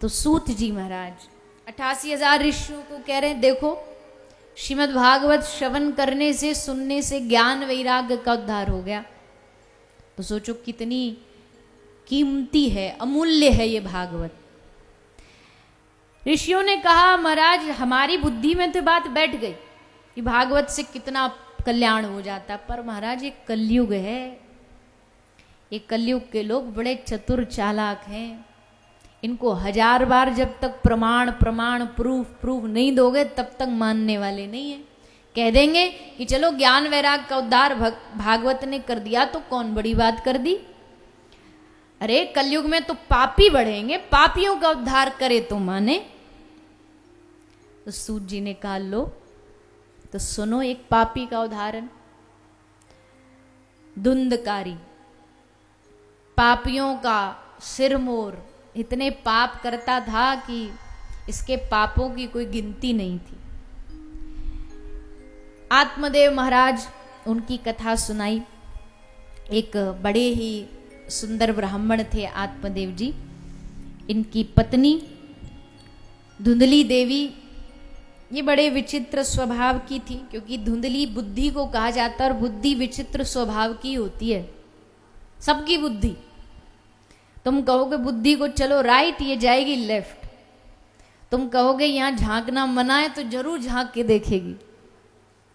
तो सूत जी महाराज 88,000 ऋषियों को कह रहे हैं, देखो श्रीमद् भागवत श्रवण करने से, सुनने से ज्ञान वैराग्य का उद्धार हो गया। तो सोचो कितनी कीमती है, अमूल्य है ये भागवत। ऋषियों ने कहा महाराज हमारी बुद्धि में तो बात बैठ गई कि भागवत से कितना कल्याण हो जाता, पर महाराज ये कलयुग है, ये कलयुग के लोग बड़े चतुर चालाक हैं। इनको 1000 बार जब तक प्रमाण प्रमाण प्रूफ नहीं दोगे तब तक मानने वाले नहीं है। कह देंगे कि चलो ज्ञान वैराग का उद्धार भागवत ने कर दिया तो कौन बड़ी बात कर दी। अरे कलयुग में तो पापी बढ़ेंगे, पापियों का उद्धार करे तो माने। तो सूत जी ने कहा लो तो सुनो एक पापी का उदाहरण। धुंधकारी पापियों का सिरमोर इतने पाप करता था कि इसके पापों की कोई गिनती नहीं थी। आत्मदेव महाराज उनकी कथा सुनाई। एक बड़े ही सुंदर ब्राह्मण थे आत्मदेव जी। इनकी पत्नी धुंधली देवी ये बड़े विचित्र स्वभाव की थी, क्योंकि धुंधली बुद्धि को कहा जाता है और बुद्धि विचित्र स्वभाव की होती है। सबकी बुद्धि, तुम कहोगे बुद्धि को चलो राइट, ये जाएगी लेफ्ट। तुम कहोगे यहां झांकना मना है तो जरूर झांक के देखेगी।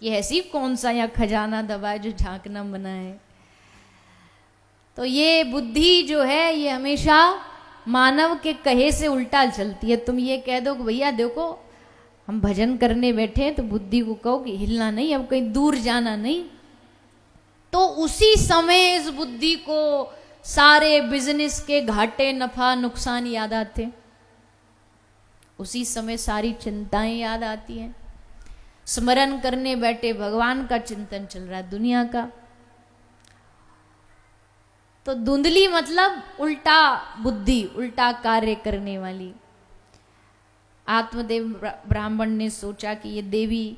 ये ऐसी कौन सा यहाँ खजाना दबा है जो झांकना मना है। तो ये बुद्धि जो है ये हमेशा मानव के कहे से उल्टा चलती है। तुम ये कह दो कि भैया देखो हम भजन करने बैठे हैं, तो बुद्धि को कहो कि हिलना नहीं, अब कहीं दूर जाना नहीं, तो उसी समय इस बुद्धि को सारे बिजनेस के घाटे नफा नुकसान याद आते, उसी समय सारी चिंताएं याद आती हैं। स्मरण करने बैठे भगवान का चिंतन चल रहा है दुनिया का। तो धुंधली मतलब उल्टा बुद्धि, उल्टा कार्य करने वाली। आत्मदेव ब्राह्मण ने सोचा कि ये देवी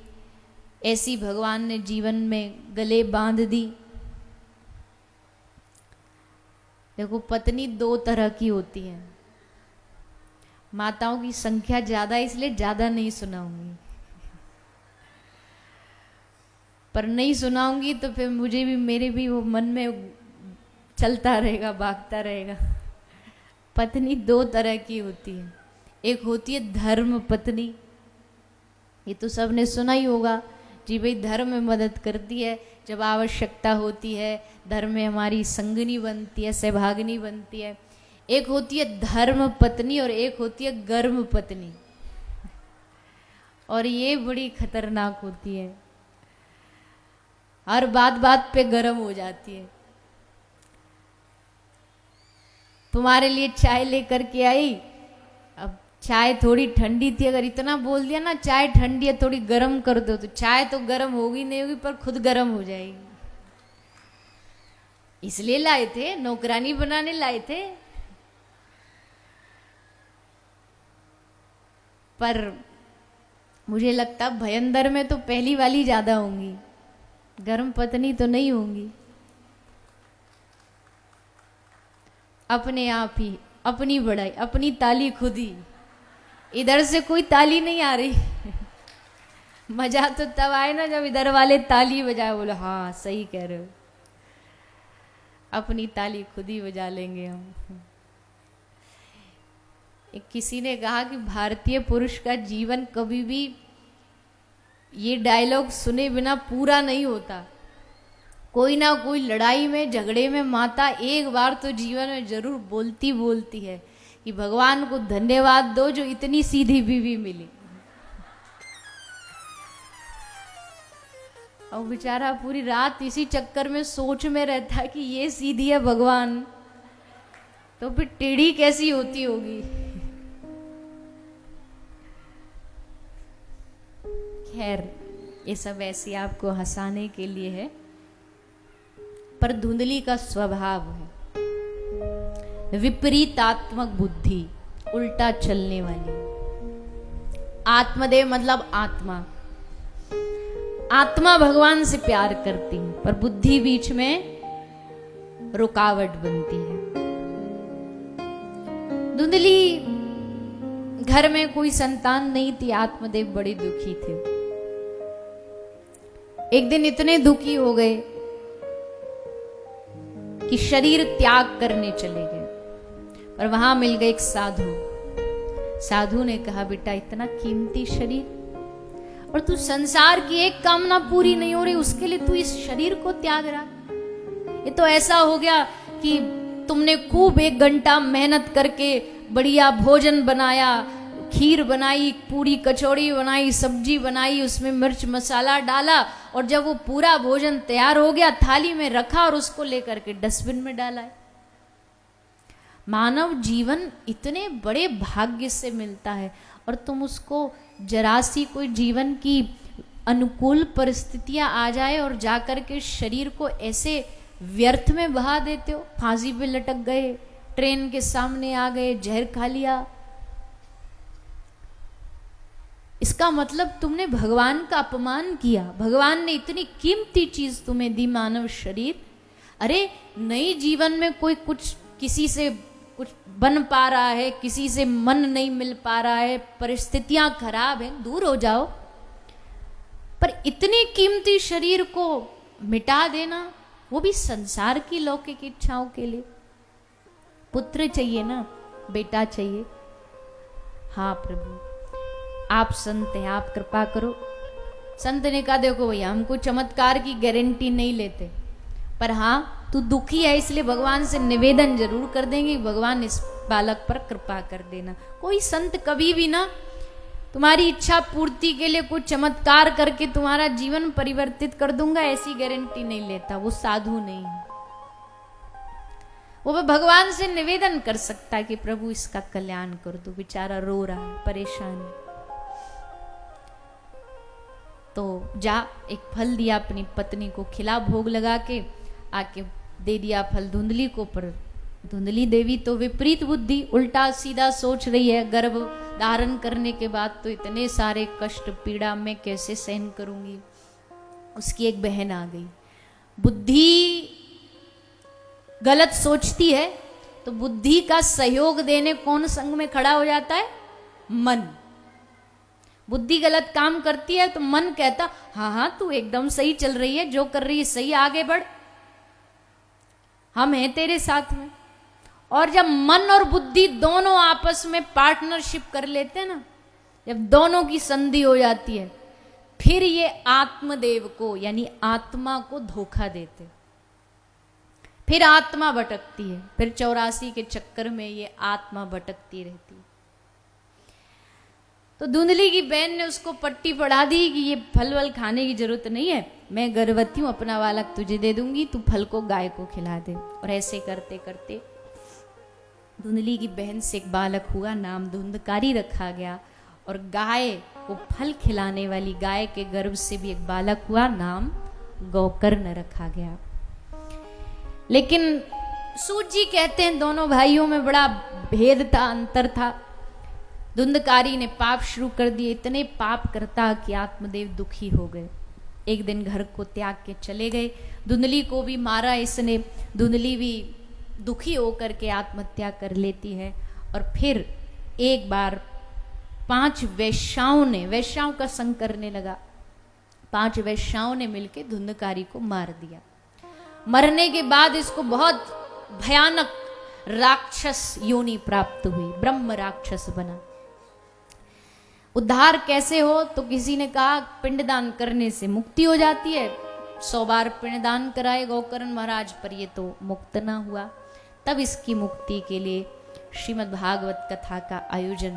ऐसी भगवान ने जीवन में गले बांध दी। देखो पत्नी 2 तरह की होती है। माताओं की संख्या ज्यादा इसलिए ज्यादा नहीं सुनाऊंगी, पर नहीं सुनाऊंगी तो फिर मुझे भी, मेरे भी वो मन में चलता रहेगा, भागता रहेगा। पत्नी 2 तरह की होती है। एक होती है धर्म पत्नी, ये तो सबने सुना ही होगा जी भाई, धर्म में मदद करती है जब आवश्यकता होती है, धर्म में हमारी संगनी बनती है, सहभागिनी बनती है। एक होती है धर्म पत्नी और एक होती है गर्म पत्नी, और ये बड़ी खतरनाक होती है, हर बात पे गर्म हो जाती है। तुम्हारे लिए चाय लेकर के आई, अब चाय थोड़ी ठंडी थी, अगर इतना बोल दिया ना चाय ठंडी है थोड़ी गर्म कर दो, तो चाय तो गर्म होगी नहीं होगी पर खुद गर्म हो जाएगी। इसलिए लाए थे, नौकरानी बनाने लाए थे। पर मुझे लगता भयंदर में तो पहली वाली ज्यादा होंगी, गर्म पत्नी तो नहीं होंगी। अपने आप ही अपनी बड़ाई, अपनी ताली खुद ही, इधर से कोई ताली नहीं आ रही। मजा तो तब आए ना जब इधर वाले ताली बजाए, बोले हाँ सही कह रहे हो, अपनी ताली खुद ही बजा लेंगे हम। एक किसी ने कहा कि भारतीय पुरुष का जीवन कभी भी ये डायलॉग सुने बिना पूरा नहीं होता। कोई ना कोई लड़ाई में, झगड़े में माता एक बार तो जीवन में जरूर बोलती है कि भगवान को धन्यवाद दो जो इतनी सीधी बीवी मिली। और बेचारा पूरी रात इसी चक्कर में सोच में रहता है कि ये सीधी है भगवान, तो फिर टेढ़ी कैसी होती होगी। खैर ये सब ऐसे आपको हंसाने के लिए है, पर धुंधली का स्वभाव है विपरीतात्मक बुद्धि, उल्टा चलने वाली। आत्मदेव मतलब आत्मा, आत्मा भगवान से प्यार करती है पर बुद्धि बीच में रुकावट बनती है। धुंधली घर में कोई संतान नहीं थी, आत्मदेव बड़े दुखी थे। एक दिन इतने दुखी हो गए कि शरीर त्याग करने चले गए, पर वहां मिल गए एक साधु। साधु ने कहा, बेटा इतना कीमती शरीर और तू संसार की एक कामना पूरी नहीं हो रही, उसके लिए तू इस शरीर को त्याग रहा। ये तो ऐसा हो गया कि तुमने खूब 1 घंटा मेहनत करके बढ़िया भोजन बनाया, खीर बनाई, पूरी कचौड़ी बनाई, सब्जी बनाई, उसमें मिर्च मसाला डाला, और जब वो पूरा भोजन तैयार हो गया थाली में रखा और उसको लेकर के डस्टबिन में डाला है। मानव जीवन इतने बड़े भाग्य से मिलता है और तुम उसको जरा सी कोई जीवन की अनुकूल परिस्थितियां आ जाए और जाकर के शरीर को ऐसे व्यर्थ में बहा देते हो। फांसी पे लटक गए, ट्रेन के सामने आ गए, जहर खा लिया। इसका मतलब तुमने भगवान का अपमान किया। भगवान ने इतनी कीमती चीज तुम्हें दी, मानव शरीर। अरे नई जीवन में कोई कुछ किसी से कुछ बन पा रहा है, किसी से मन नहीं मिल पा रहा है, परिस्थितियां खराब हैं, दूर हो जाओ। पर इतनी कीमती शरीर को मिटा देना, वो भी संसार की लौकिक इच्छाओं के लिए। पुत्र चाहिए ना, बेटा चाहिए। हाँ प्रभु, आप संत हैं, आप कृपा करो। संत ने कहा, देखो भैया हमको चमत्कार की गारंटी नहीं लेते, पर हाँ तू दुखी है इसलिए भगवान से निवेदन जरूर कर देंगे, भगवान इस बालक पर कृपा कर देना। कोई संत कभी भी ना तुम्हारी इच्छा पूर्ति के लिए कुछ चमत्कार करके तुम्हारा जीवन परिवर्तित कर दूंगा ऐसी गारंटी नहीं लेता। वो साधु नहीं है। वो भगवान से निवेदन कर सकता है कि प्रभु इसका कल्याण कर दो, बेचारा रो रहा है, परेशान है। तो जा एक फल दिया, अपनी पत्नी को खिला, भोग लगा के आके दे दिया फल धुंधली को। पर धुंधली देवी तो विपरीत बुद्धि, उल्टा सीधा सोच रही है, गर्भ धारण करने के बाद तो इतने सारे कष्ट पीड़ा मैं कैसे सहन करूंगी। उसकी एक बहन आ गई। बुद्धि गलत सोचती है तो बुद्धि का सहयोग देने कौन संग में खड़ा हो जाता है? मन। बुद्धि गलत काम करती है तो मन कहता, हाँ हाँ तू एकदम सही चल रही है, जो कर रही है सही, आगे बढ़, हम हैं तेरे साथ में। और जब मन और बुद्धि दोनों आपस में पार्टनरशिप कर लेते हैं ना, जब दोनों की संधि हो जाती है, फिर ये आत्मदेव को यानी आत्मा को धोखा देते, फिर आत्मा भटकती है, फिर 84 के चक्कर में ये आत्मा भटकती रहती है। तो धुंधली की बहन ने उसको पट्टी पढ़ा दी कि ये फल वल खाने की जरूरत नहीं है, मैं गर्भवती हूं, अपना बालक तुझे दे दूंगी, तू फल को गाय को खिला दे। और ऐसे करते करते धुंधली की बहन से एक बालक हुआ, नाम धुंधकारी रखा गया। और गाय को फल खिलाने वाली गाय के गर्भ से भी एक बालक हुआ, नाम गोकर्ण रखा गया। लेकिन सूत जी कहते हैं दोनों भाइयों में बड़ा भेद था, अंतर था। धुंधकारी ने पाप शुरू कर दिए, इतने पाप करता कि आत्मदेव दुखी हो गए। एक दिन घर को त्याग के चले गए। धुंधली को भी मारा इसने। धुंधली भी दुखी होकर के आत्महत्या कर लेती है। और फिर एक बार 5 वेश्याओं ने, वेश्याओं का संग करने लगा, 5 वेश्याओं ने मिलकर धुंधकारी को मार दिया। मरने के बाद इसको बहुत भयानक राक्षस योनि प्राप्त हुई, ब्रह्म राक्षस बना। उद्धार कैसे हो? तो किसी ने कहा पिंडदान करने से मुक्ति हो जाती है। 100 बार पिंडदान कराए गोकर्ण महाराज, पर ये तो मुक्त ना हुआ। तब इसकी मुक्ति के लिए श्रीमद् भागवत कथा का आयोजन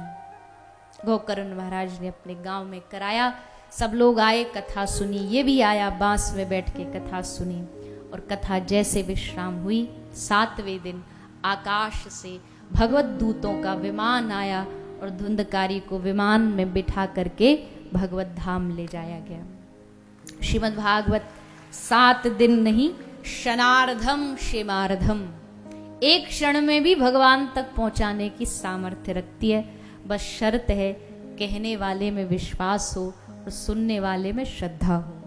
गोकर्ण महाराज ने अपने गांव में कराया। सब लोग आए, कथा सुनी। ये भी आया, बांस में बैठ के कथा सुनी। और कथा जैसे विश्राम हुई, 7वें दिन आकाश से भगवत दूतों का विमान आया और धुंधकारी को विमान में बिठा करके भगवत धाम ले जाया गया। श्रीमद् भागवत 7 दिन नहीं, क्षणार्धम क्षेमार्धम, एक क्षण में भी भगवान तक पहुंचाने की सामर्थ्य रखती है। बस शर्त है कहने वाले में विश्वास हो और सुनने वाले में श्रद्धा हो।